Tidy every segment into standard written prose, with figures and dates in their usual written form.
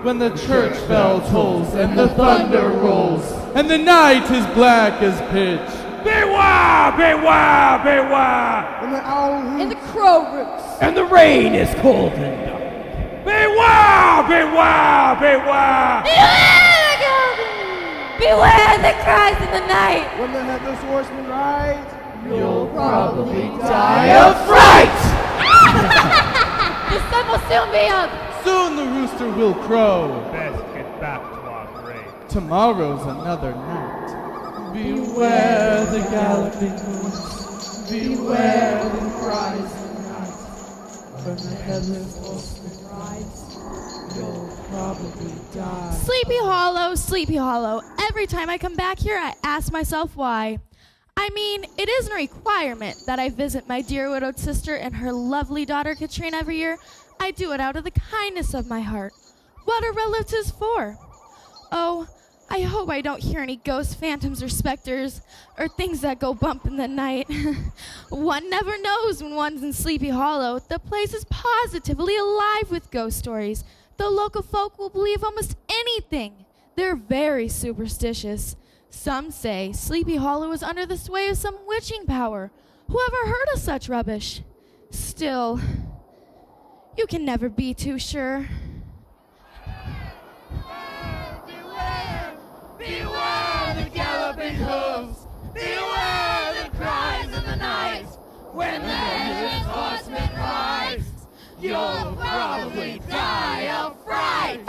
when the church bell tolls and the thunder rolls, and the night is black as pitch. Beware, beware, beware! And the owl hoots. And the crow roots. And the rain is cold and dark. Beware, beware, beware! Beware the cries in the night. When the headless horseman rides, You'll probably Die of fright! The sun will soon be up. Soon the rooster will crow. Best get back to our grave. Tomorrow's another night. Beware the galloping horse. Beware the cries in the night. When the headless horseman rides, you'll probably die. Sleepy Hollow, Sleepy Hollow. Every time I come back here, I ask myself why. I mean, it isn't a requirement that I visit my dear widowed sister and her lovely daughter Katrina every year. I do it out of the kindness of my heart. What are relatives for? Oh, I hope I don't hear any ghosts, phantoms, or specters, or things that go bump in the night. One never knows when one's in Sleepy Hollow. The place is positively alive with ghost stories. The local folk will believe almost anything. They're very superstitious. Some say Sleepy Hollow is under the sway of some witching power. Whoever heard of such rubbish? Still, you can never be too sure. Beware the galloping hooves! Beware the cries in the night! When the headless horseman rides, you'll probably die of fright!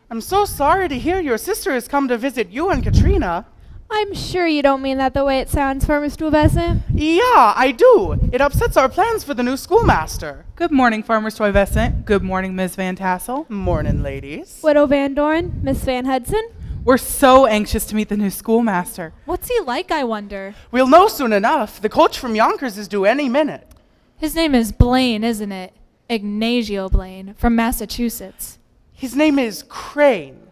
I'm so sorry to hear your sister has come to visit you and Katrina. I'm sure you don't mean that the way it sounds, Farmer Stuyvesant. Yeah, I do. It upsets our plans for the new schoolmaster. Good morning, Farmer Stuyvesant. Good morning, Ms. Van Tassel. Morning, ladies. Widow Van Dorn, Miss Van Hudson. We're so anxious to meet the new schoolmaster. What's he like, I wonder? We'll know soon enough. The coach from Yonkers is due any minute. His name is Blaine, isn't it? Ignazio Blaine, from Massachusetts. His name is Crane.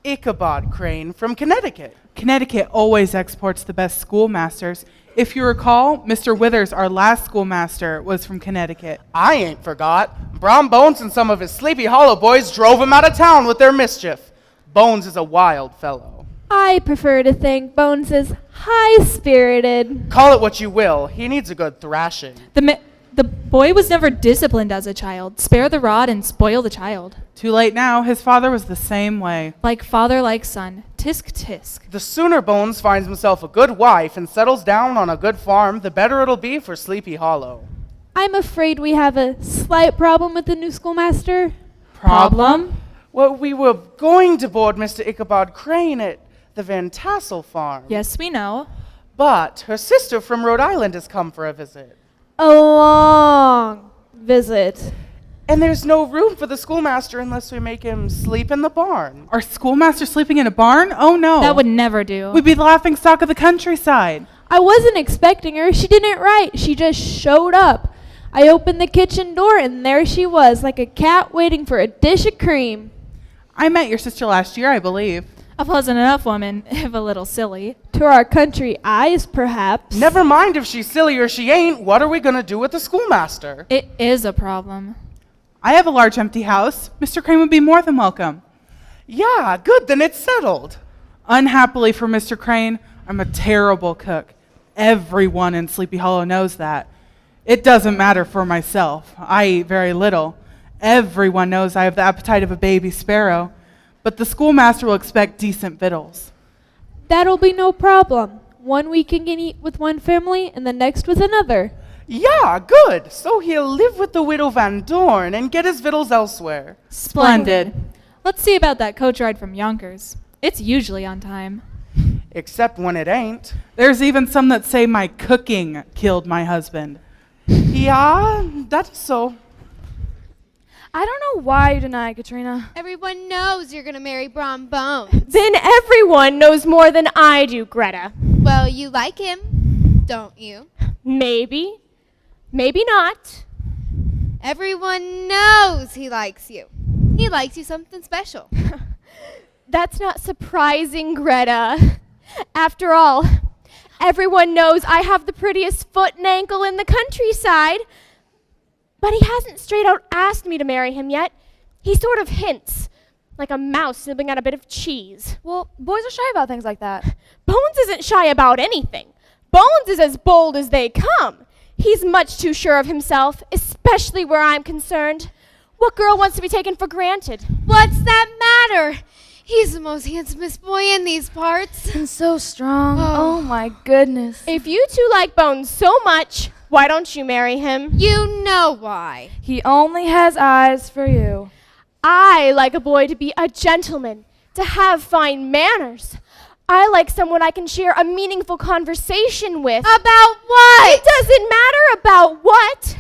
Ichabod Crane from Connecticut. Connecticut always exports the best schoolmasters. If you recall, Mr. Withers, our last schoolmaster, was from Connecticut. I ain't forgot. Brom Bones and some of his Sleepy Hollow boys drove him out of town with their mischief. Bones is a wild fellow. I prefer to think Bones is high-spirited. Call it what you will. He needs a good thrashing. The boy was never disciplined as a child. Spare the rod and spoil the child. Too late now. His father was the same way. Like father, like son. Tisk, tisk. The sooner Bones finds himself a good wife and settles down on a good farm, the better it'll be for Sleepy Hollow. I'm afraid we have a slight problem with the new schoolmaster. Problem? Well, we were going to board Mr. Ichabod Crane at the Van Tassel farm. Yes, we know. But her sister from Rhode Island has come for a visit. A long visit. And there's no room for the schoolmaster unless we make him sleep in the barn. Our schoolmaster sleeping in a barn? Oh no. That would never do. We'd be the laughing stock of the countryside. I wasn't expecting her. She didn't write. She just showed up. I opened the kitchen door and there she was, like a cat waiting for a dish of cream. I met your sister last year, I believe. A pleasant enough woman, if a little silly. To our country eyes, perhaps. Never mind if she's silly or she ain't. What are we going to do with the schoolmaster? It is a problem. I have a large empty house. Mr. Crane would be more than welcome. Yeah, good, then it's settled. Unhappily for Mr. Crane, I'm a terrible cook. Everyone in Sleepy Hollow knows that. It doesn't matter for myself. I eat very little. Everyone knows I have the appetite of a baby sparrow. But the schoolmaster will expect decent victuals. That'll be no problem. 1 week he can eat with one family and the next with another. Yeah, good. So he'll live with the widow Van Dorn and get his victuals elsewhere. Splendid. Let's see about that coach ride from Yonkers. It's usually on time. Except when it ain't. There's even some that say my cooking killed my husband. Yeah, that's so. I don't know why you deny, Katrina. Everyone knows you're gonna marry Brom Bones. Then everyone knows more than I do, Greta. Well, you like him, don't you? Maybe. Maybe not. Everyone knows he likes you. He likes you something special. That's not surprising, Greta. After all, everyone knows I have the prettiest foot and ankle in the countryside. But he hasn't straight out asked me to marry him yet. He sort of hints, like a mouse nibbling at a bit of cheese. Well, boys are shy about things like that. Bones isn't shy about anything. Bones is as bold as they come. He's much too sure of himself, especially where I'm concerned. What girl wants to be taken for granted? What's that matter? He's the most handsomest boy in these parts. And so strong. Oh my goodness. If you two like Bones so much, why don't you marry him? You know why. He only has eyes for you. I like a boy to be a gentleman, to have fine manners. I like someone I can share a meaningful conversation with. About what? It doesn't matter about what.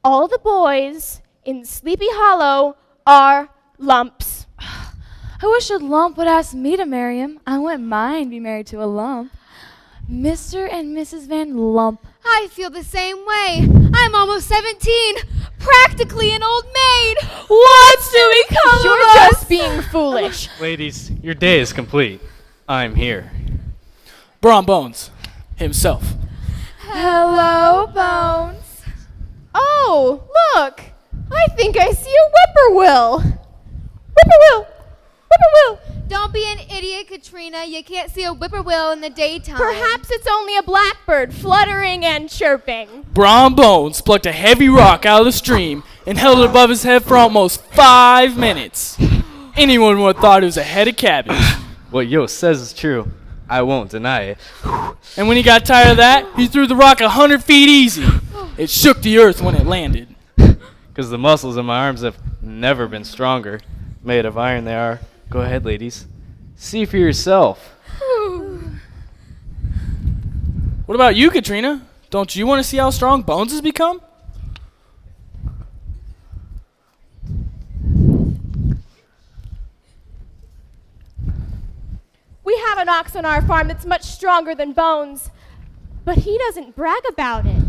All the boys in Sleepy Hollow are lumps. I wish a lump would ask me to marry him. I wouldn't mind being married to a lump. Mr. and Mrs. Van Lump. I feel the same way. I'm almost 17, practically an old maid. What's to become of us? You're just being foolish. Ladies, your day is complete. I'm here. Brom Bones himself. Hello, Bones. Oh, look. I think I see a whippoorwill. Whippoorwill. Whippoorwill. Don't be an idiot, Katrina. You can't see a whippoorwill in the daytime. Perhaps it's only a blackbird fluttering and chirping. Brom Bones plucked a heavy rock out of the stream and held it above his head for almost 5 minutes. Anyone would have thought it was a head of cabbage. What Yost says is true. I won't deny it. And when he got tired of that, he threw the rock 100 feet easy. It shook the earth when it landed. Because the muscles in my arms have never been stronger. Made of iron they are. Go ahead, ladies. See for yourself. What about you, Katrina? Don't you want to see how strong Bones has become? We have an ox on our farm that's much stronger than Bones, but he doesn't brag about it.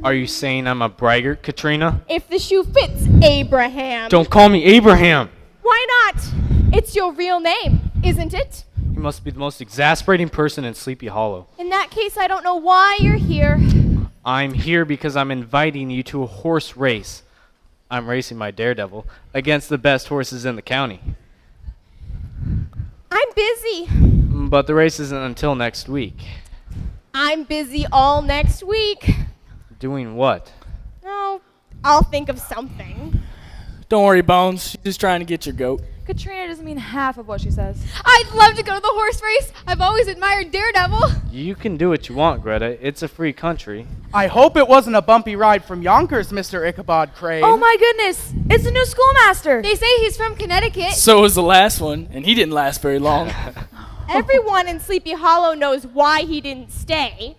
Are you saying I'm a braggart, Katrina? If the shoe fits, Abraham. Don't call me Abraham. Why not? It's your real name, isn't it? You must be the most exasperating person in Sleepy Hollow. In that case, I don't know why you're here. I'm here because I'm inviting you to a horse race. I'm racing my Daredevil against the best horses in the county. I'm busy. But the race isn't until next week. I'm busy all next week. Doing what? Oh, I'll think of something. Don't worry, Bones. She's just trying to get your goat. Katrina doesn't mean half of what she says. I'd love to go to the horse race. I've always admired Daredevil. You can do what you want, Greta. It's a free country. I hope it wasn't a bumpy ride from Yonkers, Mr. Ichabod Crane. Oh my goodness! It's the new schoolmaster! They say he's from Connecticut. So was the last one, and he didn't last very long. Everyone in Sleepy Hollow knows why he didn't stay.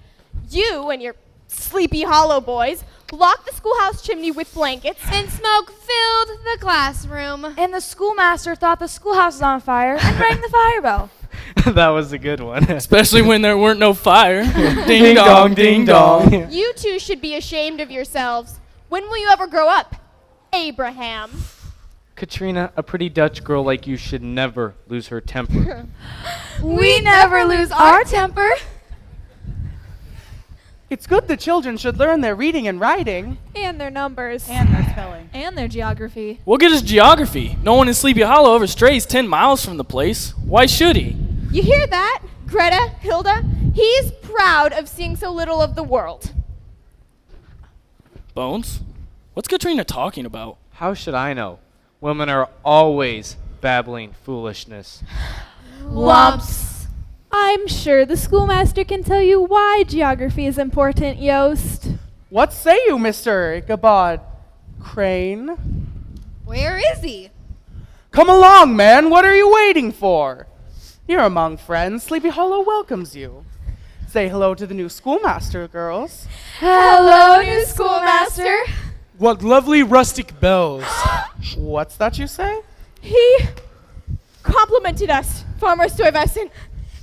You and your Sleepy Hollow boys blocked the schoolhouse chimney with blankets. And smoke filled the classroom. And the schoolmaster thought the schoolhouse was on fire and rang the fire bell. That was a good one. Especially when there weren't no fire. Ding dong, ding dong. You two should be ashamed of yourselves. When will you ever grow up, Abraham? Katrina, a pretty Dutch girl like you should never lose her temper. We never lose our temper. It's good the children should learn their reading and writing. And their numbers. And their spelling. And their geography. What good is geography? No one in Sleepy Hollow ever strays 10 miles from the place. Why should he? You hear that, Greta, Hilda? He's proud of seeing so little of the world. Bones? What's Katrina talking about? How should I know? Women are always babbling foolishness. Lumps. I'm sure the schoolmaster can tell you why geography is important, Yost. What say you, Mr. Ichabod Crane? Where is he? Come along, man. What are you waiting for? You're among friends. Sleepy Hollow welcomes you. Say hello to the new schoolmaster, girls. Hello, new schoolmaster. What lovely rustic bells. What's that you say? He complimented us, Farmer Stuyvesant.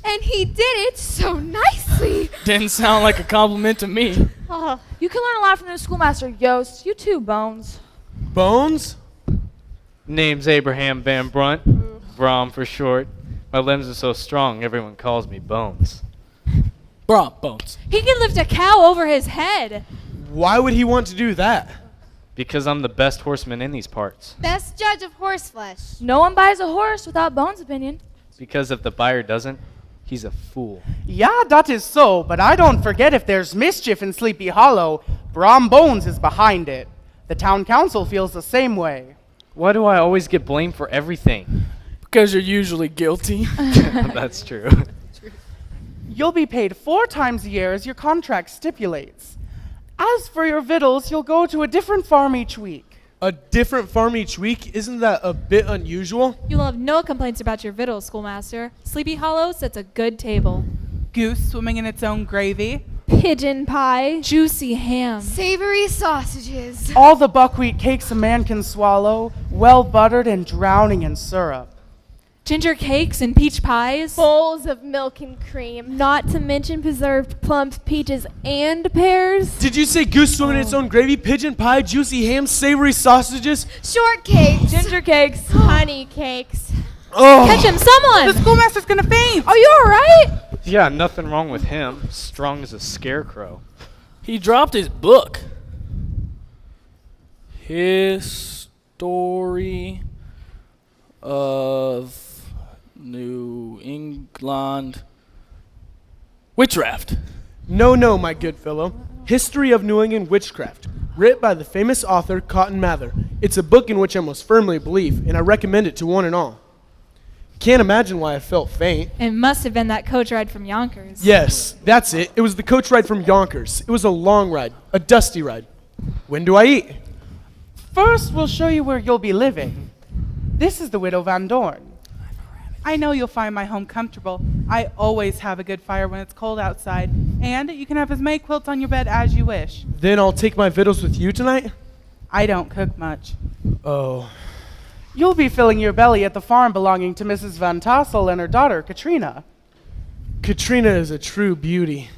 And he did it so nicely. Didn't sound like a compliment to me. You can learn a lot from the new schoolmaster, Yost. You too, Bones. Bones? Name's Abraham Van Brunt, Brom for short. My limbs are so strong, everyone calls me Bones. Brom Bones. He can lift a cow over his head. Why would he want to do that? Because I'm the best horseman in these parts. Best judge of horseflesh. No one buys a horse without Bones' opinion. Because if the buyer doesn't, he's a fool. Yeah, that is so, but I don't forget if there's mischief in Sleepy Hollow, Brom Bones is behind it. The town council feels the same way. Why do I always get blamed for everything? Because you're usually guilty. That's true. You'll be paid 4 times a year as your contract stipulates. As for your victuals, you'll go to a different farm each week. A different farm each week? Isn't that a bit unusual? You'll have no complaints about your victuals, schoolmaster. Sleepy Hollow sets a good table. Goose swimming in its own gravy. Pigeon pie. Juicy ham. Savory sausages. All the buckwheat cakes a man can swallow, well buttered and drowning in syrup. Ginger cakes and peach pies. Bowls of milk and cream. Not to mention preserved plums, peaches, and pears. Did you say goose swimming in its own gravy, pigeon pie, juicy ham, savory sausages? Shortcakes. Ginger cakes. Honey cakes. Oh. Catch him, someone! The schoolmaster's gonna faint! Are you alright? Yeah, nothing wrong with him. Strong as a scarecrow. He dropped his book. History of New England Witchcraft. No, my good fellow. History of New England Witchcraft, written by the famous author Cotton Mather. It's a book in which I most firmly believe, and I recommend it to one and all. Can't imagine why I felt faint. It must have been that coach ride from Yonkers. Yes, that's it. It was the coach ride from Yonkers. It was a long ride, a dusty ride. When do I eat? First, we'll show you where you'll be living. This is the Widow Van Dorn. I know you'll find my home comfortable. I always have a good fire when it's cold outside. And you can have as many quilts on your bed as you wish. Then I'll take my victuals with you tonight? I don't cook much. Oh. You'll be filling your belly at the farm belonging to Mrs. Van Tassel and her daughter, Katrina. Katrina is a true beauty.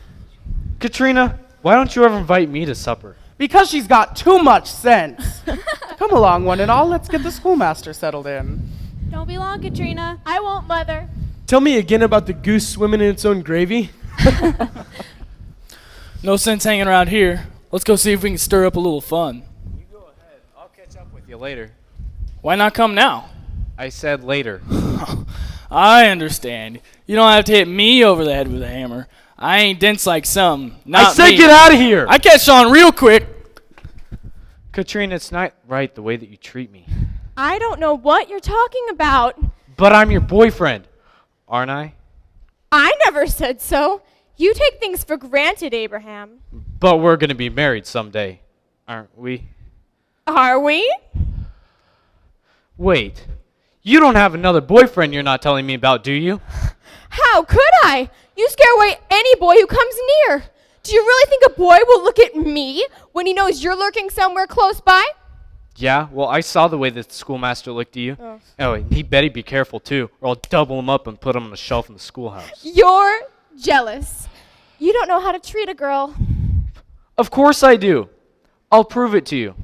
Katrina, why don't you ever invite me to supper? Because she's got too much sense. Come along, one and all. Let's get the schoolmaster settled in. Don't be long, Katrina. I won't, Mother. Tell me again about the goose swimming in its own gravy. No sense hanging around here. Let's go see if we can stir up a little fun. You go ahead. I'll catch up with you later. Why not come now? I said later. I understand. You don't have to hit me over the head with a hammer. I ain't dense like some. Not I said me. get out of here! I catch on real quick. Katrina, it's not right the way that you treat me. I don't know what you're talking about. But I'm your boyfriend, aren't I? I never said so. You take things for granted, Abraham. But we're gonna be married someday, aren't we? Are we? Wait, you don't have another boyfriend you're not telling me about, do you? How could I? You scare away any boy who comes near. Do you really think a boy will look at me when he knows you're lurking somewhere close by? Yeah, well, I saw the way that the schoolmaster looked at you. Oh, and he better be careful, too, or I'll double him up and put him on a shelf in the schoolhouse. You're jealous. You don't know how to treat a girl. Of course I do. I'll prove it to you.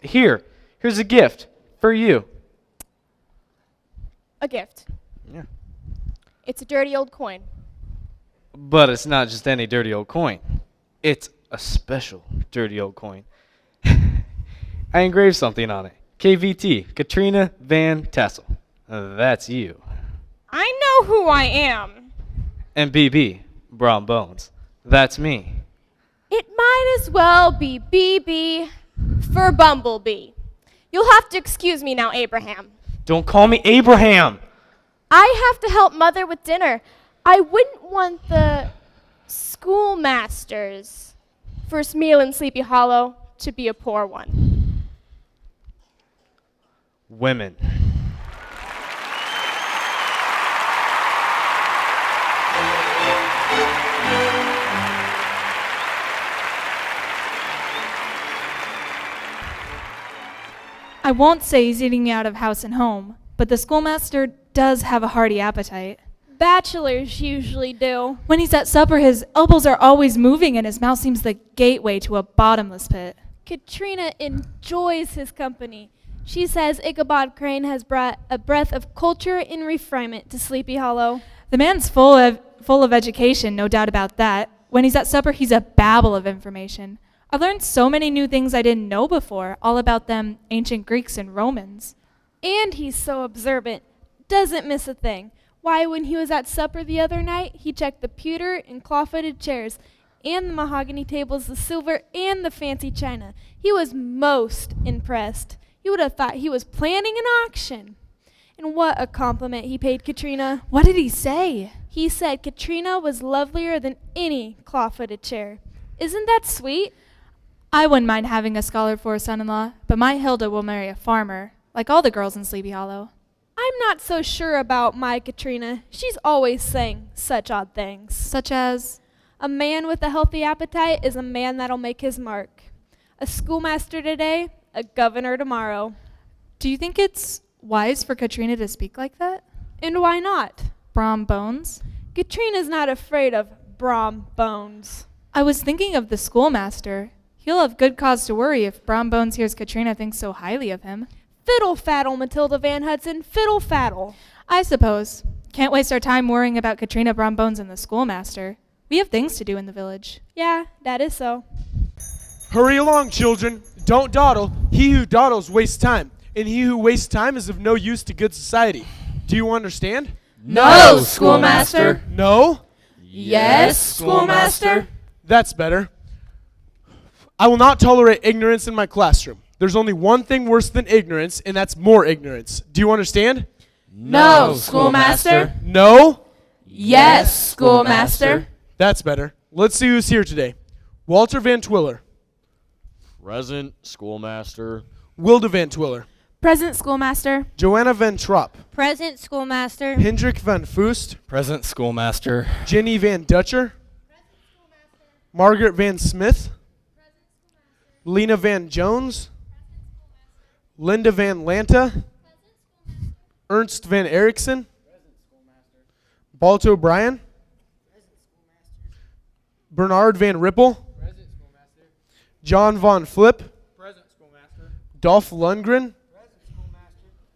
Here's a gift for you. A gift. Yeah. It's a dirty old coin. But it's not just any dirty old coin. It's a special dirty old coin. I engraved something on it. KVT, Katrina Van Tassel. That's you. I know who I am. And BB, Brom Bones. That's me. It might as well be BB for Bumblebee. You'll have to excuse me now, Abraham. Don't call me Abraham. I have to help Mother with dinner. I wouldn't want the schoolmaster's first meal in Sleepy Hollow to be a poor one. Women. I won't say he's eating me out of house and home, but the schoolmaster does have a hearty appetite. Bachelors usually do. When he's at supper, his elbows are always moving and his mouth seems the gateway to a bottomless pit. Katrina enjoys his company. She says Ichabod Crane has brought a breath of culture and refinement to Sleepy Hollow. The man's full of education, no doubt about that. When he's at supper, he's a babble of information. I've learned so many new things I didn't know before, all about them ancient Greeks and Romans. And he's so observant, doesn't miss a thing. Why, when he was at supper the other night, he checked the pewter and claw-footed chairs, and the mahogany tables, the silver, and the fancy china. He was most impressed. You would have thought he was planning an auction. And what a compliment he paid Katrina. What did he say? He said Katrina was lovelier than any claw-footed chair. Isn't that sweet? I wouldn't mind having a scholar for a son-in-law, but my Hilda will marry a farmer, like all the girls in Sleepy Hollow. I'm not so sure about my Katrina. She's always saying such odd things. Such as? A man with a healthy appetite is a man that'll make his mark. A schoolmaster today, a governor tomorrow. Do you think it's wise for Katrina to speak like that? And why not? Brom Bones? Katrina's not afraid of Brom Bones. I was thinking of the schoolmaster. He'll have good cause to worry if Brom Bones hears Katrina thinks so highly of him. Fiddle-faddle, Matilda Van Hudson, fiddle-faddle. I suppose. Can't waste our time worrying about Katrina Brom Bones and the schoolmaster. We have things to do in the village. Yeah, that is so. Hurry along, children. Don't dawdle. He who dawdles wastes time, and he who wastes time is of no use to good society. Do you understand? No, schoolmaster. No? Yes, schoolmaster. That's better. I will not tolerate ignorance in my classroom. There's only one thing worse than ignorance, and that's more ignorance. Do you understand? No, schoolmaster. No? Yes, schoolmaster. That's better. Let's see who's here today. Walter Van Twiller. Present, schoolmaster. Wilda Van Twiller. Present, schoolmaster. Joanna Van Trop. Present, schoolmaster. Hendrik Van Foost. Present, schoolmaster. Jenny Van Dutcher. Margaret Van Smith. Lena Van Jones. Linda Van Lanta. Ernst Van Erickson. Balto Bryan. Bernard Van Ripple. John Von Flip. Dolph Lundgren.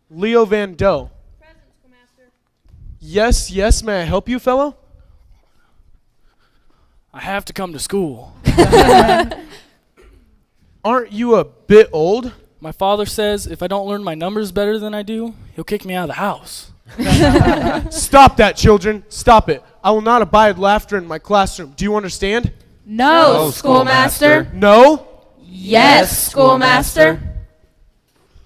Leo Van Doe. Yes, yes, may I help you, fellow? I have to come to school. Aren't you a bit old? My father says if I don't learn my numbers better than I do, he'll kick me out of the house. Stop that, children. Stop it. I will not abide laughter in my classroom. Do you understand? No, schoolmaster. No? Yes, schoolmaster.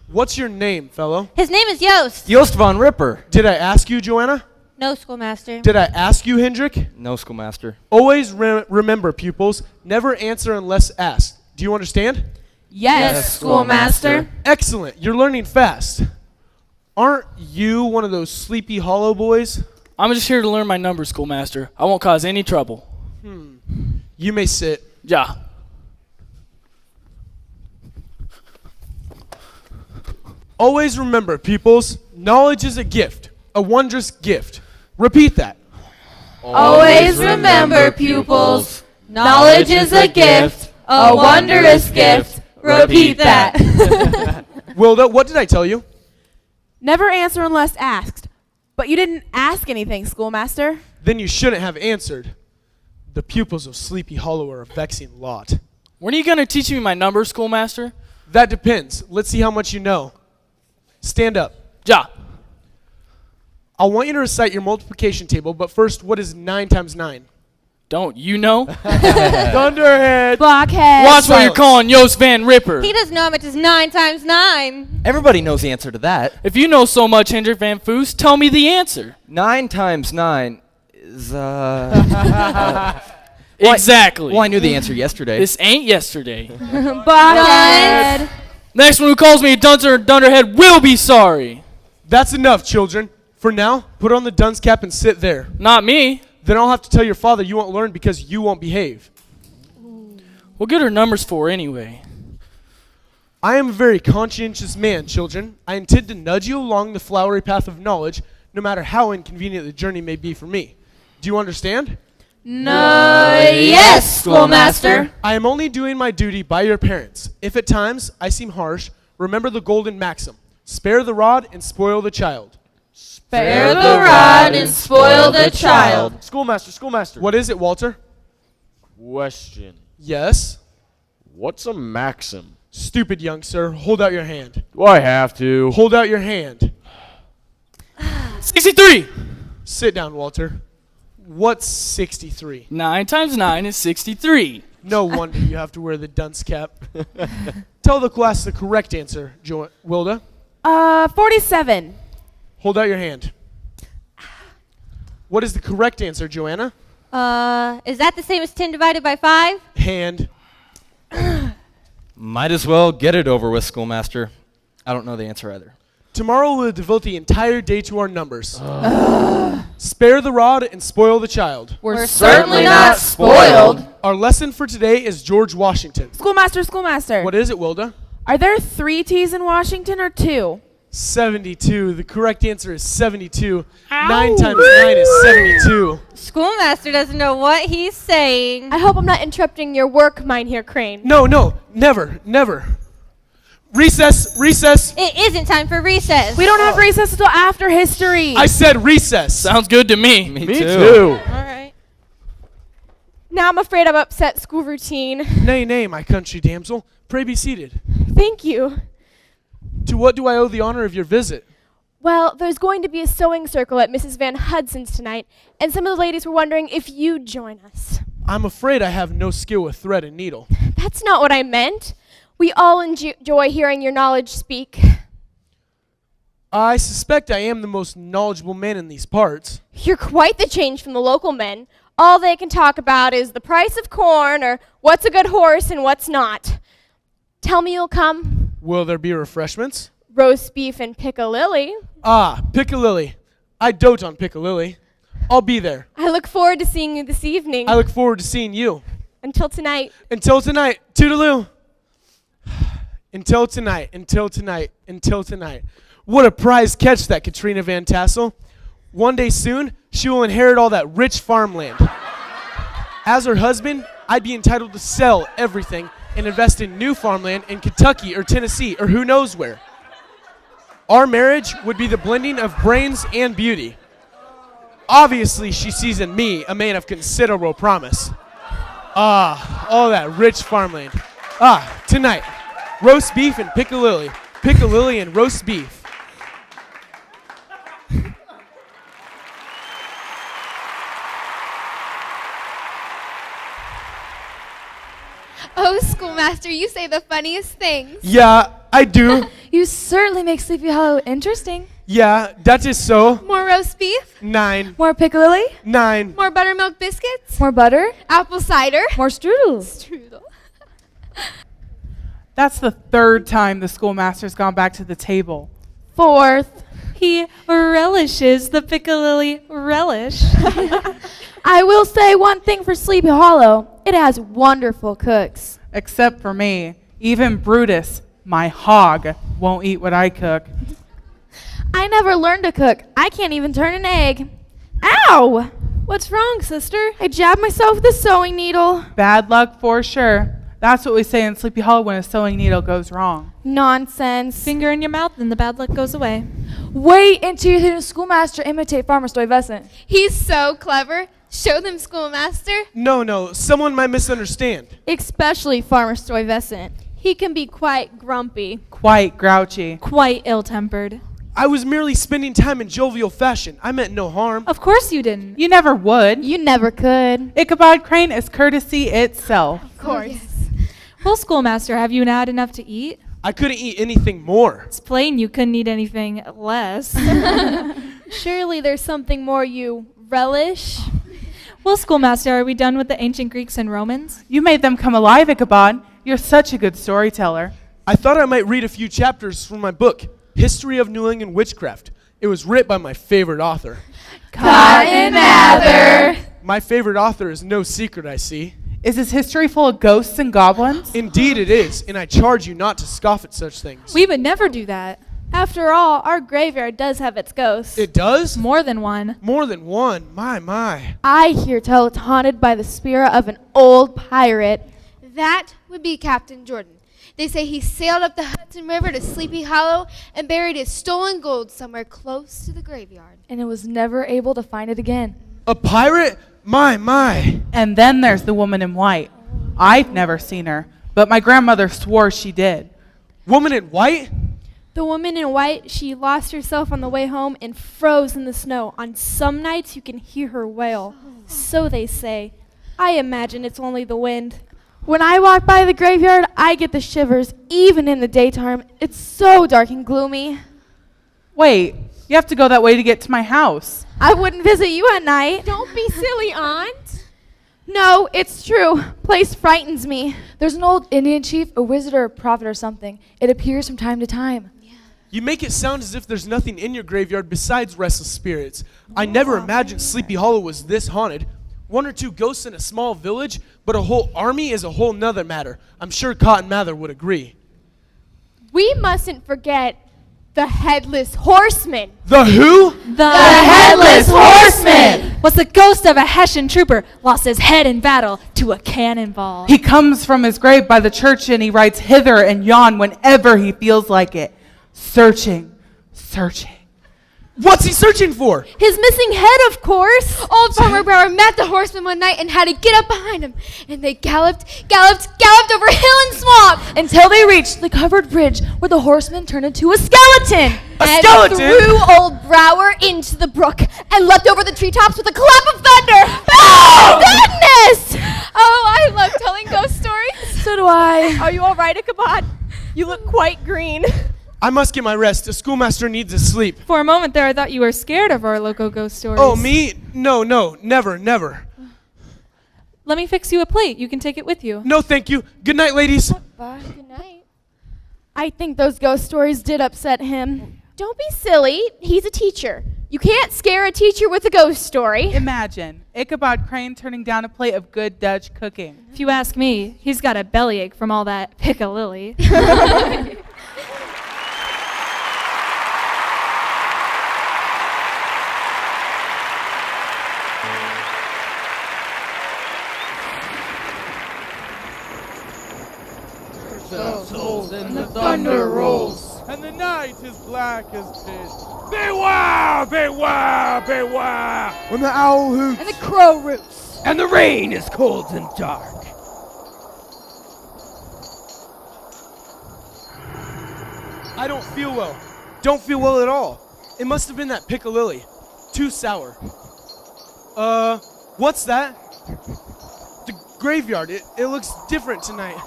What's your name, fellow? His name is Yost. Yost von Ripper. Did I ask you, Joanna? No, schoolmaster. Did I ask you, Hendrik? No, schoolmaster. Always remember, pupils, never answer unless asked. Do you understand? Yes, schoolmaster. Excellent. You're learning fast. Aren't you one of those Sleepy Hollow boys? I'm just here to learn my numbers, schoolmaster. I won't cause any trouble. You may sit. Ja. Always remember, pupils, knowledge is a gift, a wondrous gift. Repeat that. Always remember, pupils, knowledge is a gift, a wondrous gift. Repeat that. Wilda, what did I tell you? Never answer unless asked. But you didn't ask anything, schoolmaster. Then you shouldn't have answered. The pupils of Sleepy Hollow are a vexing lot. When are you going to teach me my numbers, schoolmaster? That depends. Let's see how much you know. Stand up. Ja. I want you to recite your multiplication table, but first, what is 9 times 9? Don't you know? Thunderhead. Blockhead. Watch what you're calling Yost Van Ripper. He doesn't know how much is 9 times 9. Everybody knows the answer to that. If you know so much, Hendrik Van Foos, tell me the answer. 9 times 9 is, Exactly. Well, I knew the answer yesterday. This ain't yesterday. Blockhead. Next one who calls me a dunce or a dunderhead will be sorry. That's enough, children. For now, put on the dunce cap and sit there. Not me. Then I'll have to tell your father you won't learn because you won't behave. What good are numbers for anyway? I am a very conscientious man, children. I intend to nudge you along the flowery path of knowledge, no matter how inconvenient the journey may be for me. Do you understand? No, yes, schoolmaster. I am only doing my duty by your parents. If at times I seem harsh, remember the golden maxim. Spare the rod and spoil the child. Spare the rod and spoil the child. Schoolmaster. What is it, Walter? Question. Yes? What's a maxim? Stupid young sir, hold out your hand. Do I have to? Hold out your hand. 63! Sit down, Walter. What's 63? 9 times 9 is 63. No wonder you have to wear the dunce cap. Tell the class the correct answer, Wilda. 47. Hold out your hand. What is the correct answer, Joanna? Is that the same as 10 divided by 5? Hand. Might as well get it over with, Schoolmaster. I don't know the answer either. Tomorrow we'll devote the entire day to our numbers. Spare the rod and spoil the child. We're certainly not spoiled. Our lesson for today is George Washington. Schoolmaster. What is it, Wilda? Are there 3 T's in Washington or 2? 72. The correct answer is 72. 9 times 9 is 72. Schoolmaster doesn't know what he's saying. I hope I'm not interrupting your work, Mynheer Crane. No, never. Recess. It isn't time for recess. We don't have recess until after history. I said recess. Sounds good to me. Me too. All right. Now I'm afraid I've upset school routine. Nay, my country damsel. Pray be seated. Thank you. To what do I owe the honor of your visit? Well, there's going to be a sewing circle at Mrs. Van Hudson's tonight, and some of the ladies were wondering if you'd join us. I'm afraid I have no skill with thread and needle. That's not what I meant. We all enjoy hearing your knowledge speak. I suspect I am the most knowledgeable man in these parts. You're quite the change from the local men. All they can talk about is the price of corn or what's a good horse and what's not. Tell me you'll come. Will there be refreshments? Roast beef and piccalilli. Ah, piccalilli. I dote on piccalilli. I'll be there. I look forward to seeing you this evening. I look forward to seeing you. Until tonight. Until tonight. Toodaloo. Until tonight. What a prize catch that Katrina Van Tassel. One day soon, she will inherit all that rich farmland. As her husband, I'd be entitled to sell everything and invest in new farmland in Kentucky or Tennessee or who knows where. Our marriage would be the blending of brains and beauty. Obviously, she sees in me a man of considerable promise. Ah, all that rich farmland. Ah, tonight, roast beef and piccalilli. Piccalilli and roast beef. Oh, Schoolmaster, you say the funniest things. Yeah, I do. You certainly make Sleepy Hollow interesting. Yeah, that is so. More roast beef? 9. More piccalilli? 9. More buttermilk biscuits? More butter? Apple cider? More strudel? Strudel. That's the 3rd time the schoolmaster's gone back to the table. 4th. He relishes the piccalilli relish. I will say one thing for Sleepy Hollow. It has wonderful cooks. Except for me. Even Brutus, my hog, won't eat what I cook. I never learned to cook. I can't even turn an egg. Ow! What's wrong, sister? I jabbed myself with a sewing needle. Bad luck for sure. That's what we say in Sleepy Hollow when a sewing needle goes wrong. Nonsense. Finger in your mouth and the bad luck goes away. Wait until you hear the schoolmaster imitate Farmer Stuyvesant. He's so clever. Show them, Schoolmaster. No, someone might misunderstand. Especially Farmer Stuyvesant. He can be quite grumpy. Quite grouchy. Quite ill-tempered. I was merely spending time in jovial fashion. I meant no harm. Of course you didn't. You never would. You never could. Ichabod Crane is courtesy itself. Of course. Yes. Well, Schoolmaster, have you had enough to eat? I couldn't eat anything more. It's plain you couldn't eat anything less. Surely there's something more you relish. Well, Schoolmaster, are we done with the ancient Greeks and Romans? You made them come alive, Ichabod. You're such a good storyteller. I thought I might read a few chapters from my book, History of New England Witchcraft. It was written by my favorite author. Cotton Mather. My favorite author is no secret, I see. Is his history full of ghosts and goblins? Indeed it is, and I charge you not to scoff at such things. We would never do that. After all, our graveyard does have its ghosts. It does? More than one. More than one. My. I hear tell it's haunted by the spirit of an old pirate. That would be Captain Jordan. They say he sailed up the Hudson River to Sleepy Hollow and buried his stolen gold somewhere close to the graveyard. And it was never able to find it again. A pirate? My. And then there's the woman in white. I've never seen her, but my grandmother swore she did. Woman in white? The woman in white, she lost herself on the way home and froze in the snow. On some nights, you can hear her wail. So they say. I imagine it's only the wind. When I walk by the graveyard, I get the shivers, even in the daytime. It's so dark and gloomy. Wait, you have to go that way to get to my house. I wouldn't visit you at night. Don't be silly, Aunt. No, it's true. Place frightens me. There's an old Indian chief, a wizard or a prophet or something. It appears from time to time. You make it sound as if there's nothing in your graveyard besides restless spirits. I never imagined Sleepy Hollow was this haunted. 1 or 2 ghosts in a small village, but a whole army is a whole nother matter. I'm sure Cotton Mather would agree. We mustn't forget the Headless Horseman. The who? The Headless Horseman was the ghost of a Hessian trooper, lost his head in battle to a cannonball. He comes from his grave by the church and he rides hither and yon whenever he feels like it. Searching. What's he searching for? His missing head, of course. Old Farmer Brower met the horseman one night and had to get up behind him. And they galloped over hill and swamp Until they reached the covered bridge where the horseman turned into a skeleton. and threw old Brower into the brook and leapt over the treetops with a clap of thunder. Oh, goodness! Oh, I love telling ghost stories. So do I. Are you all right, Ichabod? You look quite green. I must get my rest. The schoolmaster needs his sleep. For a moment there, I thought you were scared of our local ghost stories. Oh, me? No, never. Let me fix you a plate. You can take it with you. No, thank you. Good night, ladies. Bye. Good night. I think those ghost stories did upset him. Don't be silly. He's a teacher. You can't scare a teacher with a ghost story. Imagine Ichabod Crane turning down a plate of good Dutch cooking. If you ask me, he's got a bellyache from all that piccalilli. And the thunder rolls, and the night is black as pitch. Beware! When the owl hoots. And the crow roots. And the rain is cold and dark. I don't feel well. Don't feel well at all. It must have been that piccalilli. Too sour. What's that? The graveyard. It looks different tonight.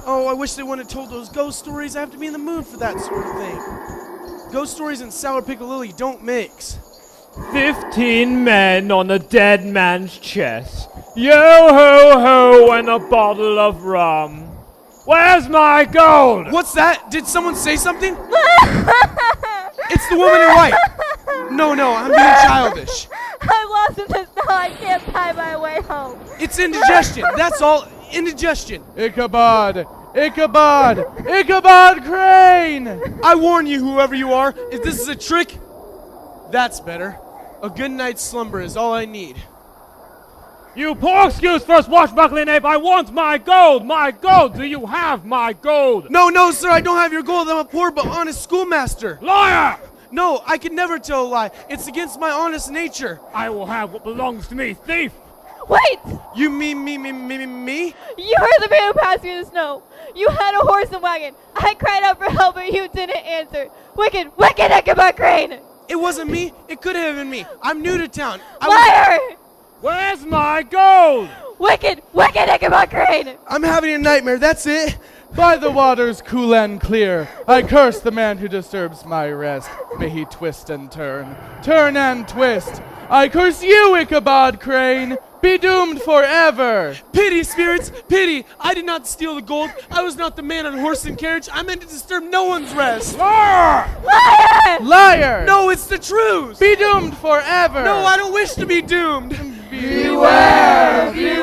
Oh, I wish they wouldn't have told those ghost stories. I have to be in the mood for that sort of thing. Ghost stories and sour piccalilli don't mix. 15 men on a dead man's chest. Yo-ho-ho and a bottle of rum. Where's my gold? What's that? Did someone say something? It's the woman in white. No, I'm being childish. I'm lost in the snow. I can't find my way home. It's indigestion. That's all. Indigestion. Ichabod Crane! I warn you, whoever you are, if this is a trick, that's better. A good night's slumber is all I need. You poor excuse for a swashbuckling ape! I want my gold! My gold! Do you have my gold? No, sir, I don't have your gold. I'm a poor but honest schoolmaster. Liar! No, I can never tell a lie. It's against my honest nature. I will have what belongs to me, thief! Wait! You me? You heard the man who passed me in the snow. You had a horse and wagon. I cried out for help, but you didn't answer. Wicked Ichabod Crane! It wasn't me. It could have been me. I'm new to town. Liar! Where's my gold? Wicked Ichabod Crane! I'm having a nightmare. That's it. By the waters cool and clear, I curse the man who disturbs my rest. May he twist and turn and twist. I curse you, Ichabod Crane. Be doomed forever. Pity, spirits, pity. I did not steal the gold. I was not the man on horse and carriage. I meant to disturb no one's rest. Liar! Liar! No, it's the truth. Be doomed forever. No, I don't wish to be doomed. Beware the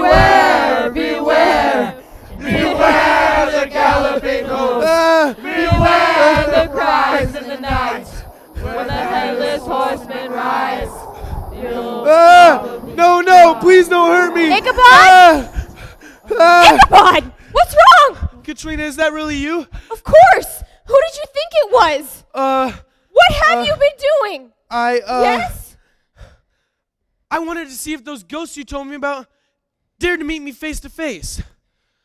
galloping host. Beware the cries in the night when the headless horsemen rise. No, please don't hurt me. Ichabod? Ichabod! What's wrong? Katrina, is that really you? Of course! Who did you think it was? What have you been doing? Yes? I wanted to see if those ghosts you told me about dared to meet me face to face.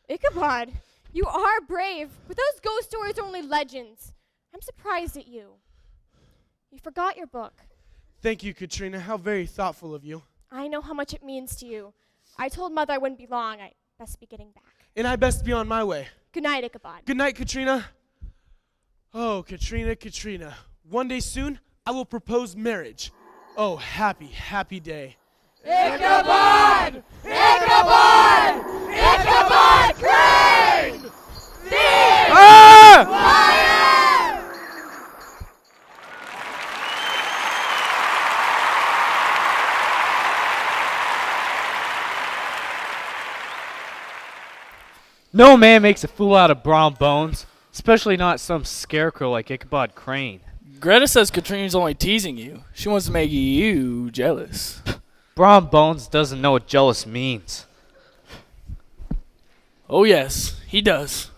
Ichabod, you are brave, but those ghost stories are only legends. I'm surprised at you. You forgot your book. Thank you, Katrina. How very thoughtful of you. I know how much it means to you. I told Mother I wouldn't be long. I best be getting back. And I best be on my way. Good night, Ichabod. Good night, Katrina. Oh, Katrina, Katrina. One day soon, I will propose marriage. Oh, happy, happy day. Ichabod! Ichabod! Ichabod Crane! No man makes a fool out of Brom Bones, especially not some scarecrow like Ichabod Crane. Greta says Katrina's only teasing you. She wants to make you jealous. Brom Bones doesn't know what jealous means. Oh yes, he does.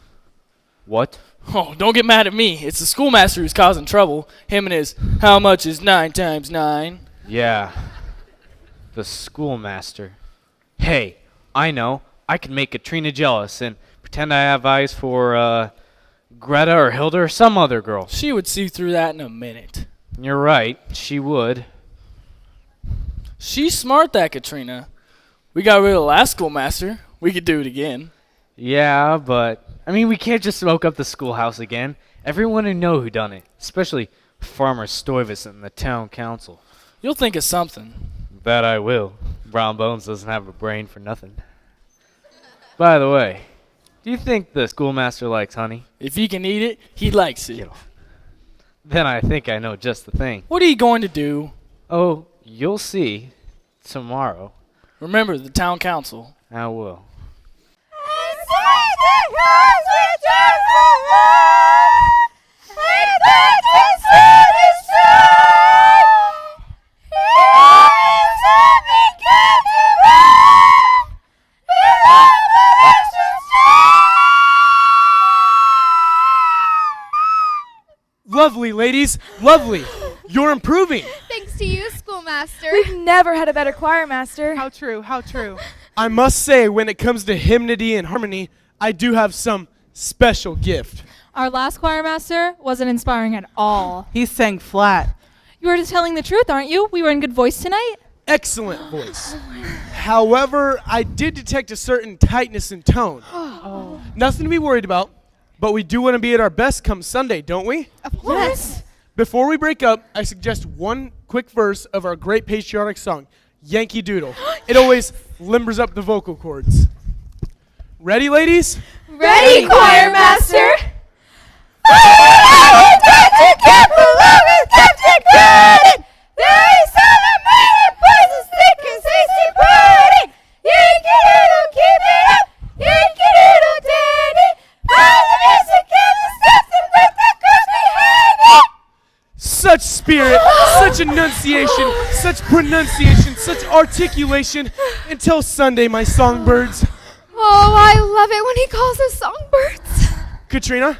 What? Oh, don't get mad at me. It's the schoolmaster who's causing trouble. Him and his, how much is 9 times 9? Yeah. The schoolmaster. Hey, I know. I can make Katrina jealous and pretend I have eyes for, Greta or Hilda or some other girl. She would see through that in a minute. You're right. She would. She's smart, that Katrina. We got rid of the last schoolmaster. We could do it again. Yeah, but I mean, we can't just smoke up the schoolhouse again. Everyone will know who done it, especially Farmer Stuyvesant and the town council. You'll think of something. That I will. Brown Bones doesn't have a brain for nothing. By the way, do you think the schoolmaster likes honey? If he can eat it, he likes it. Then I think I know just the thing. What are you going to do? Oh, you'll see tomorrow. Remember the town council. I will. Lovely, ladies. Lovely. You're improving. Thanks to you, schoolmaster. We've never had a better choir master. How true, how true. I must say, when it comes to hymnody and harmony, I do have some special gift. Our last choir master wasn't inspiring at all. He sang flat. You were just telling the truth, aren't you? We were in good voice tonight? Excellent voice. However, I did detect a certain tightness in tone. Nothing to be worried about, but we do want to be at our best come Sunday, don't we? Of course. Before we break up, I suggest one quick verse of our great patriotic song, Yankee Doodle. It always limbers up the vocal cords. Ready, ladies? Ready, choir master. Such spirit, such enunciation, such pronunciation, such articulation. Until Sunday, my songbirds. Oh, I love it when he calls us songbirds. Katrina,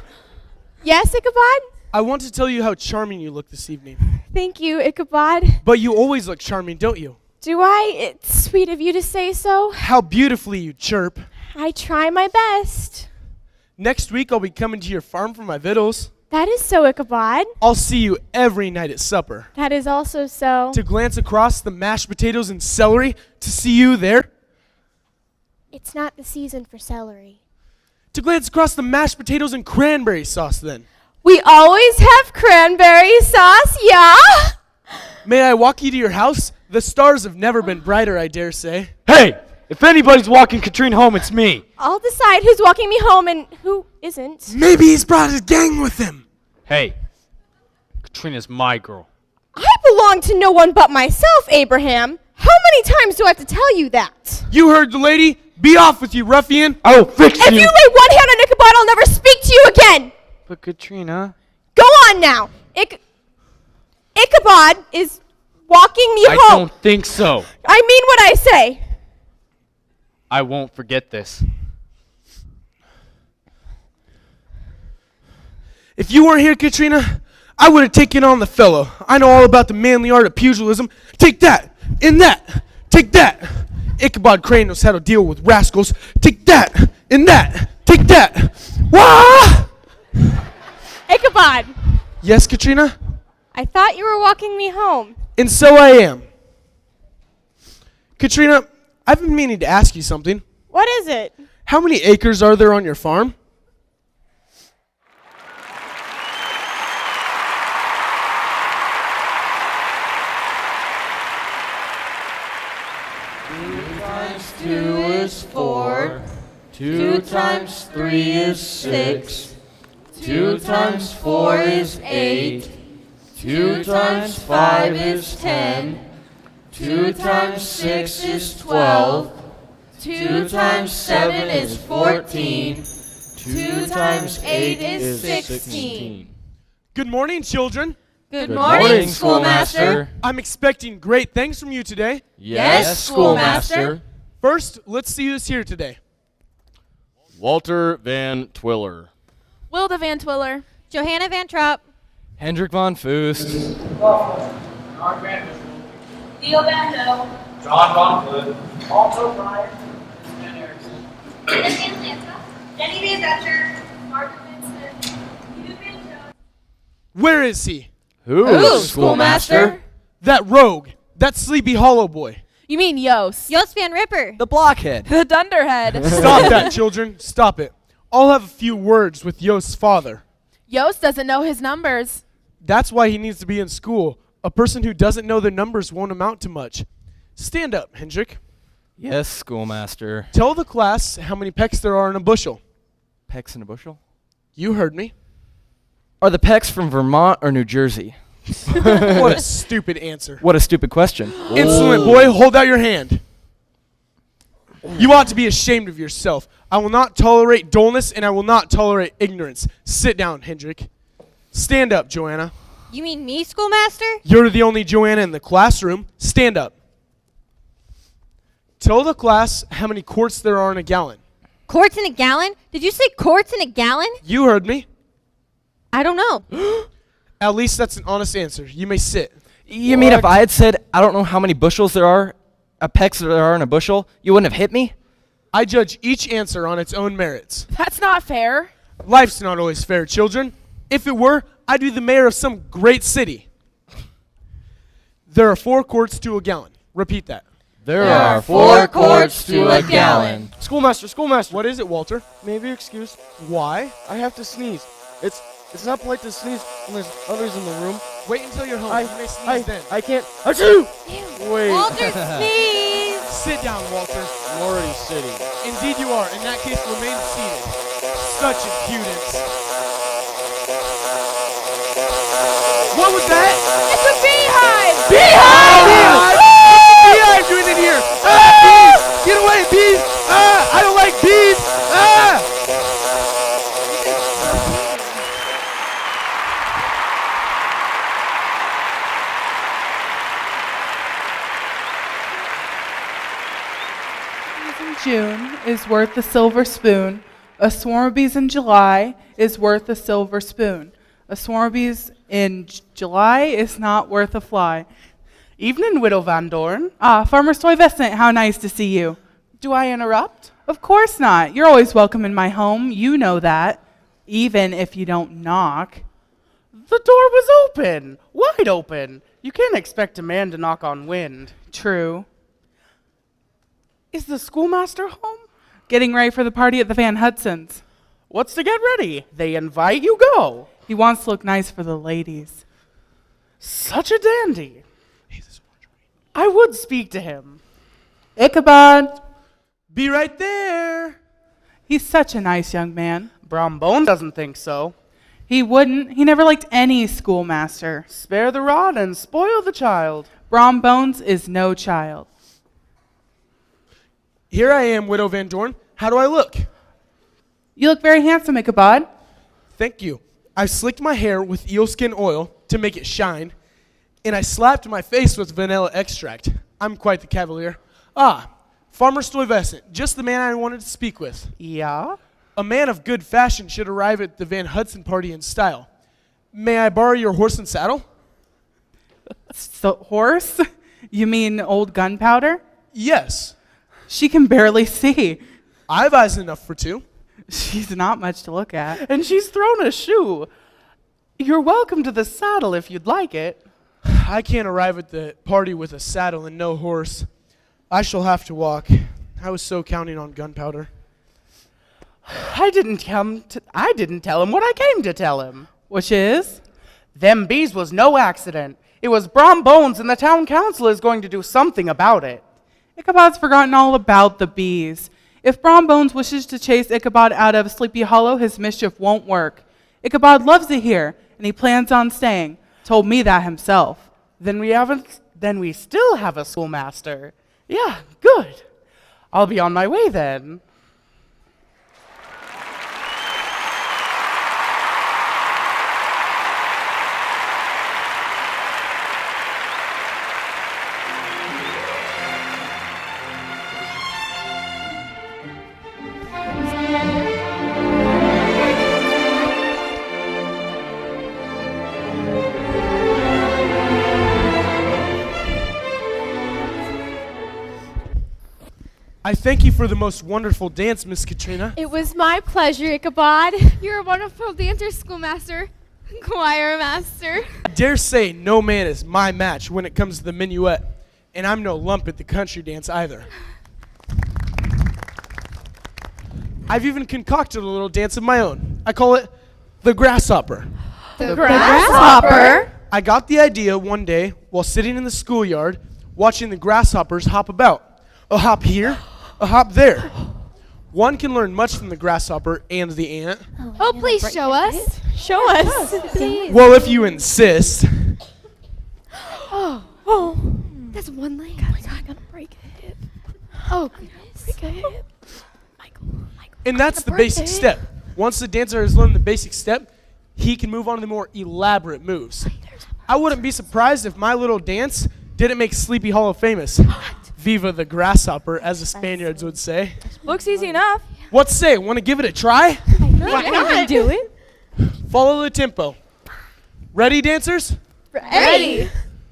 Yes, Ichabod? I want to tell you how charming you look this evening. Thank you, Ichabod. But you always look charming, don't you? Do I? It's sweet of you to say so. How beautifully you chirp. I try my best. Next week, I'll be coming to your farm for my victuals. That is so, Ichabod. I'll see you every night at supper. That is also so. To glance across the mashed potatoes and celery, to see you there. It's not the season for celery. To glance across the mashed potatoes and cranberry sauce then. We always have cranberry sauce, yeah? May I walk you to your house? The stars have never been brighter, I dare say. Hey! If anybody's walking Katrina home, it's me. I'll decide who's walking me home and who isn't. Maybe he's brought his gang with him. Hey, Katrina's my girl. I belong to no one but myself, Abraham. How many times do I have to tell you that? You heard the lady. Be off with you, ruffian. I will fix If you lay one hand on Ichabod, I'll never speak to you again. But Katrina... Go on now. Ichabod is walking me I home. don't think so. I mean what I say. I won't forget this. If you weren't here, Katrina, I would have taken on the fellow. I know all about the manly art of pugilism. Take that, and that, take that. Ichabod Crane knows how to deal with rascals. Take that, and that, take that. Wah! Ichabod, Yes, Katrina? I thought you were walking me home. And so I am. Katrina, I've been meaning to ask you something. What is it? How many acres are there on your farm? Two is 4. 2 times 3 is 6. 2 times 4 is 8. 2 times 5 is 10. 2 times 6 is 12. 2 times 7 is 14. 2 times 8 is 16. Good morning, children. Good morning, schoolmaster. I'm expecting great things from you today. Yes, schoolmaster. First, let's see who's here today. Walter Van Twiller. Wilda Van Twiller. Johanna Van Trapp. Hendrik von Fust. Theo Van Hill. John Ronford. Also Brian. Dennis Van Lanta. Jenny Van Dutcher. Margaret Vincent. Edith Van Jones. Where is he? Who, schoolmaster? That rogue. That Sleepy Hollow boy. You mean Yost? Yost Van Ripper. The blockhead. The Dunderhead. Stop that, children. Stop it. I'll have a few words with Yost's father. Yost doesn't know his numbers. That's why he needs to be in school. A person who doesn't know their numbers won't amount to much. Stand up, Hendrik. Yes, schoolmaster. Tell the class how many pecks there are in a bushel. Pecks in a bushel? You heard me. Are the pecks from Vermont or New Jersey? What a stupid answer. What a stupid question. Insolent boy, hold out your hand. You ought to be ashamed of yourself. I will not tolerate dullness, and I will not tolerate ignorance. Sit down, Hendrik. Stand up, Joanna. You mean me, schoolmaster? You're the only Joanna in the classroom. Stand up. Tell the class how many quarts there are in a gallon. Quarts in a gallon? Did you say quarts in a gallon? You heard me. I don't know. At least that's an honest answer. You may sit. You mean if I had said, I don't know how many bushels there are, pecks there are in a bushel, you wouldn't have hit me? I judge each answer on its own merits. That's not fair. Life's not always fair, children. If it were, I'd be the mayor of some great city. There are 4 quarts to a gallon. Repeat that. There are 4 quarts to a gallon. Schoolmaster, schoolmaster. What is it, Walter? May I be excused? Why? I have to sneeze. It's not polite to sneeze when there's others in the room. Wait until you're home. You may sneeze then. I can't. Achoo! Wait. Walter, sneeze! Sit down, Walter. I'm already sitting. Indeed you are. In that case, remain seated. Such impudence. What was that? It's a beehive! Beehive! What's the beehive doing in here? Bees! Get away, bees! I don't like bees! June is worth a silver spoon. A swarm of bees in July is worth a silver spoon. A swarm of bees in July is not worth a fly. Evening, Widow Van Dorn. Ah, Farmer Stuyvesant, how nice to see you. Do I interrupt? Of course not. You're always welcome in my home. You know that. Even if you don't knock. The door was open. Wide open. You can't expect a man to knock on wind. True. Is the schoolmaster home? Getting ready for the party at the Van Hudsons. What's to get ready? They invite you, go. He wants to look nice for the ladies. Such a dandy. I would speak to him. Ichabod. Be right there. He's such a nice young man. Brom Bone doesn't think so. He wouldn't. He never liked any schoolmaster. Spare the rod and spoil the child. Brom Bones is no child. Here I am, Widow Van Dorn. How do I look? You look very handsome, Ichabod. Thank you. I slicked my hair with eelskin oil to make it shine, and I slapped my face with vanilla extract. I'm quite the cavalier. Ah, Farmer Stuyvesant, just the man I wanted to speak with. Yeah? A man of good fashion should arrive at the Van Hudson party in style. May I borrow your horse and saddle? So, horse? You mean old Gunpowder? Yes. She can barely see. I've eyes enough for two. She's not much to look at. And she's thrown a shoe. You're welcome to the saddle if you'd like it. I can't arrive at the party with a saddle and no horse. I shall have to walk. I was so counting on Gunpowder. I didn't tell him what I came to tell him. Which is? Them bees was no accident. It was Brom Bones, and the town council is going to do something about it. Ichabod's forgotten all about the bees. If Brom Bones wishes to chase Ichabod out of Sleepy Hollow, his mischief won't work. Ichabod loves it here, and he plans on staying. Told me that himself. Then we still have a schoolmaster. Yeah, good. I'll be on my way then. I thank you for the most wonderful dance, Miss Katrina. It was my pleasure, Ichabod. You're a wonderful dancer, schoolmaster. Choir master. I dare say no man is my match when it comes to the minuet, and I'm no lump at the country dance either. I've even concocted a little dance of my own. I call it the Grasshopper. The grasshopper? I got the idea one day while sitting in the schoolyard watching the grasshoppers hop about. A hop here, a hop there. One can learn much from the grasshopper and the ant. Oh, please show us. Show us. Well, if you insist. Oh, that's one leg. Oh my God, I'm gonna break a hip. Oh, goodness. Break a hip. Michael. And that's the basic step. Once the dancer has learned the basic step, he can move on to the more elaborate moves. I wouldn't be surprised if my little dance didn't make Sleepy Hollow famous. Viva the Grasshopper, as the Spaniards would say. Looks easy enough. What say? Want to give it a try? Why not? Do it. Follow the tempo. Ready, dancers? Ready.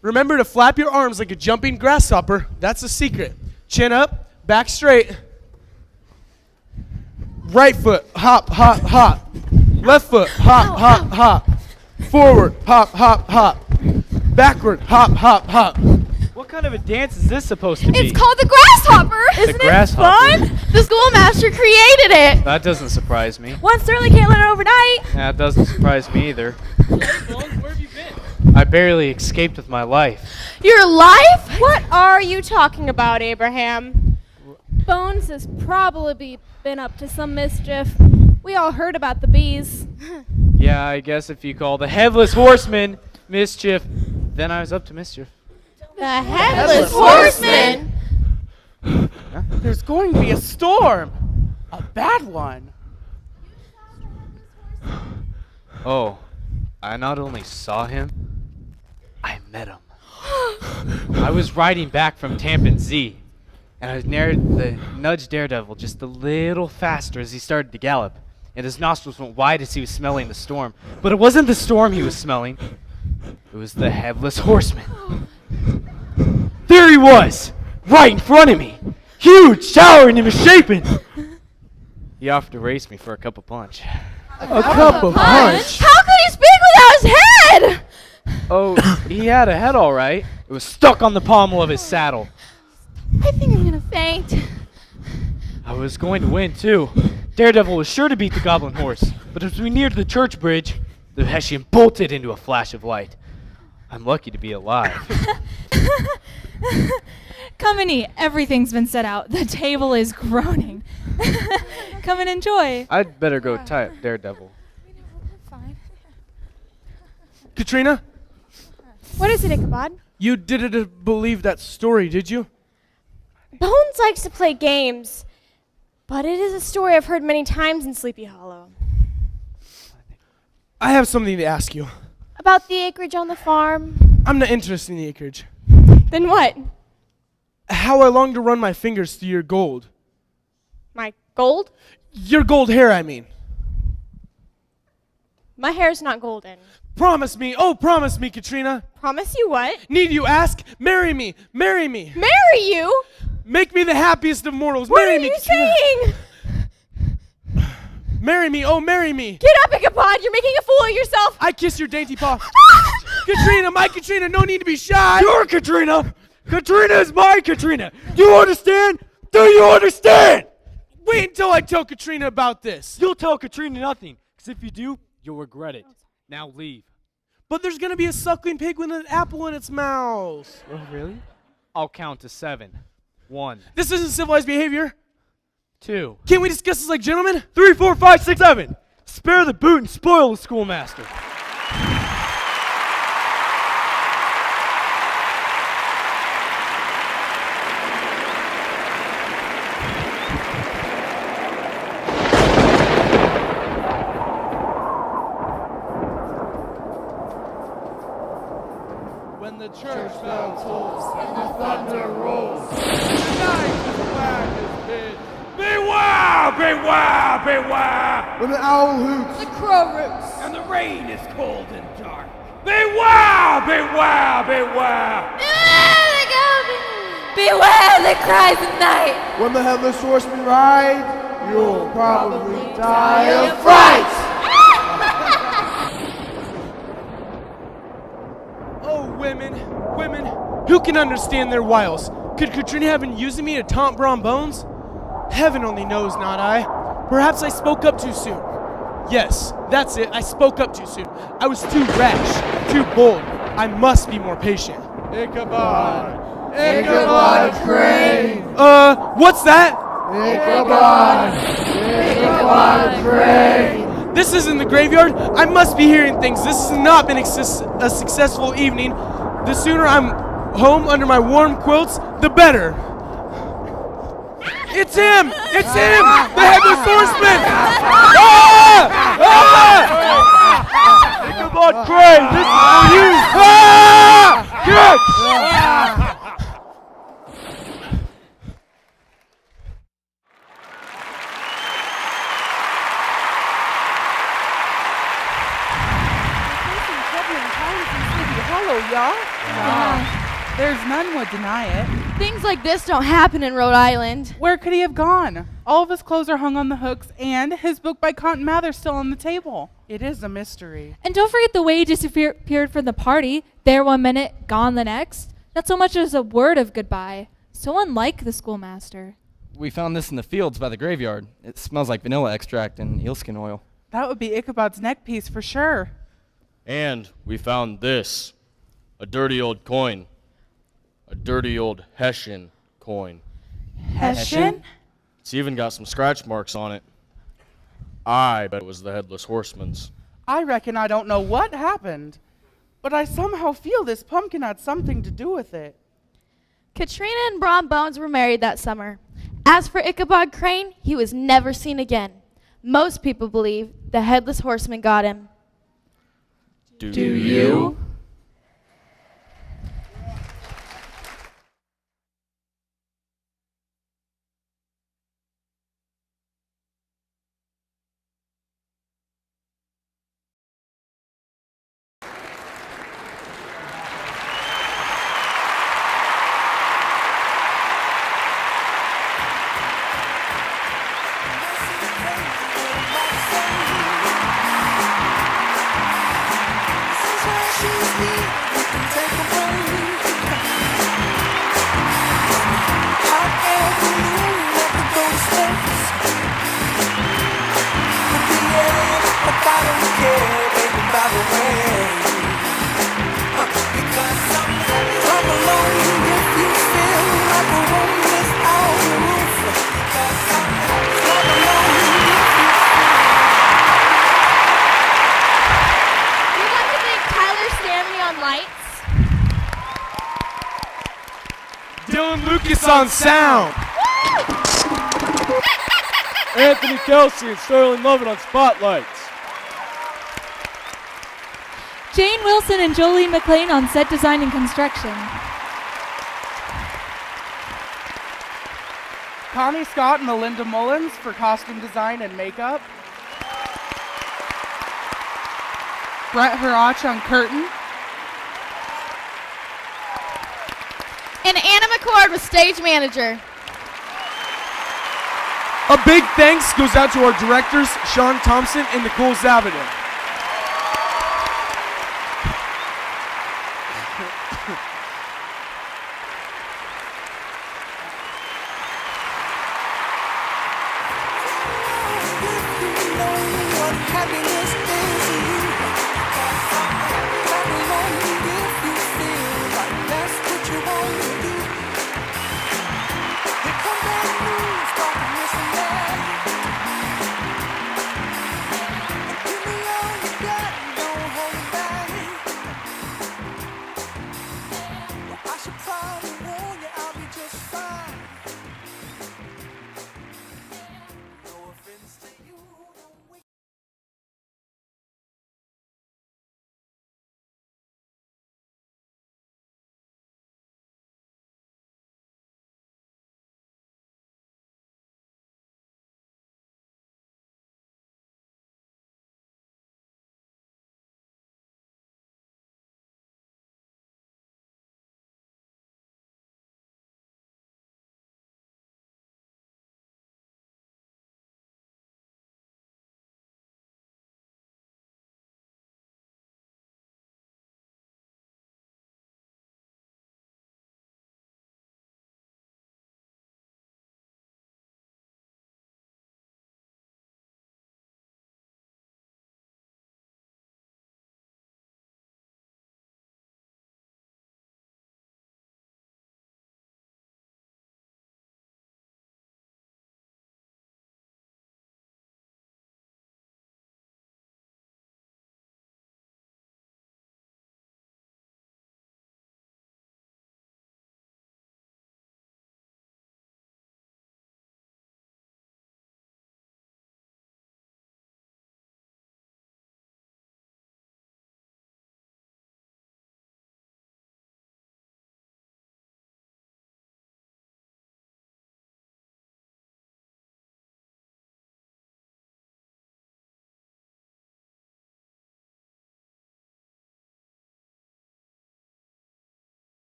Remember to flap your arms like a jumping grasshopper. That's the secret. Chin up, back straight. Right foot, hop, hop, hop. Left foot, hop, hop, hop. Forward, hop, hop, hop. Backward, hop, hop, hop. What kind of a dance is this supposed to be? It's called the Grasshopper. The Grasshopper. The schoolmaster created it. That doesn't surprise me. One certainly can't learn it overnight. That doesn't surprise me either. I barely escaped with my life. Your life? What are you talking about, Abraham? Bones has probably been up to some mischief. We all heard about the bees. Yeah, I guess if you call the Headless Horseman mischief, then I was up to mischief. The Headless Horseman? There's going to be a storm. A bad one. Oh, I not only saw him, I met him. I was riding back from Tampin Z, and I nudged Daredevil just a little faster as he started to gallop, and his nostrils went wide as he was smelling the storm. But it wasn't the storm he was smelling. It was the Headless Horseman. There he was, right in front of me, huge, towering, and misshapen. He offered to race me for a cup of punch. A cup of punch? How could he speak without his head? Oh, he had a head all right. It was stuck on the pommel of his saddle. I think I'm gonna faint. I was going to win, too. Daredevil was sure to beat the Goblin Horse, but as we neared the church bridge, the Hessian bolted into a flash of light. I'm lucky to be alive. Come and eat. Everything's been set out. The table is groaning. Come and enjoy. I'd better go tie up Daredevil. Katrina, What is it, Ichabod? you didn't believe that story, did you? Bones likes to play games, but it is a story I've heard many times in Sleepy Hollow. I have something to ask you. About the acreage on the farm. I'm not interested in the acreage. Then what? How I long to run my fingers through your gold. My gold? Your gold hair, I mean. My hair's not golden. Promise me, oh, promise me, Katrina. Promise you what? Need you ask? Marry me, marry me. Marry you? Make me the happiest of mortals. What Marry are me, you Katrina. saying? Marry me, oh, marry me. Get up, Ichabod. You're making a fool of yourself. I kiss your dainty paw. Katrina, my Katrina, no need to be shy. Your Katrina! Katrina is my Katrina! Do you understand? Do you understand? Wait until I tell Katrina about this. You'll tell Katrina nothing, because if you do, you'll regret it. Now leave. But there's gonna be a suckling pig with an apple in its mouth. Oh, really? I'll count to 7. 1. This isn't civilized behavior. 2. Can't we discuss this like gentlemen? 3, 4, 5, 6, 7. Spare the boot and spoil the schoolmaster. When the church bell tolls and the thunder rolls, the night is black as pitch. Beware! Beware! Beware! When the owl hoots, The crow roots. And the rain is cold and dark. Beware! Beware! Beware! Beware the cries of night. when the headless horseman rides, you'll probably die of fright. Oh, women, who can understand their wiles? Could Katrina have been using me to taunt Brom Bones? Heaven only knows, not I. Perhaps I spoke up too soon. Yes, that's it, I spoke up too soon. I was too rash, too bold. I must be more patient. Ichabod! Ichabod Crane! What's that? Ichabod! Ichabod Crane! This isn't the graveyard. I must be hearing things. This has not been a successful evening. The sooner I'm home under my warm quilts, the better. It's him! It's him! The Headless Horseman! Ichabod Crane, this is for you! Get! There's none would deny it. Things like this don't happen in Rhode Island. Where could he have gone? All of his clothes are hung on the hooks, and his book by Cotton Mather's still on the table. It is a mystery. And don't forget the way he disappeared from the party. There one minute, gone the next. Not so much as a word of goodbye. So unlike the schoolmaster. We found this in the fields by the graveyard. It smells like vanilla extract and eelskin oil. That would be Ichabod's neck piece for sure. And we found this. A dirty old coin. A dirty old Hessian coin. Hessian? It's even got some scratch marks on it. I bet it was the Headless Horseman's. I reckon I don't know what happened, but I somehow feel this pumpkin had something to do with it. Katrina and Brom Bones were married that summer. As for Ichabod Crane, he was never seen again. Most people believe the Headless Horseman got him. Do you? Dylan Lucas on sound. Anthony Kelsey and Sterling Lovett on spotlights. Jane Wilson and Jolie McLean on set design and construction. Connie Scott and Melinda Mullins for costume design and makeup. Brett Harach on curtain. And Anna McCord was stage manager. A big thanks goes out to our directors, Sean Thompson and Nicole Zavadin. What happiness is.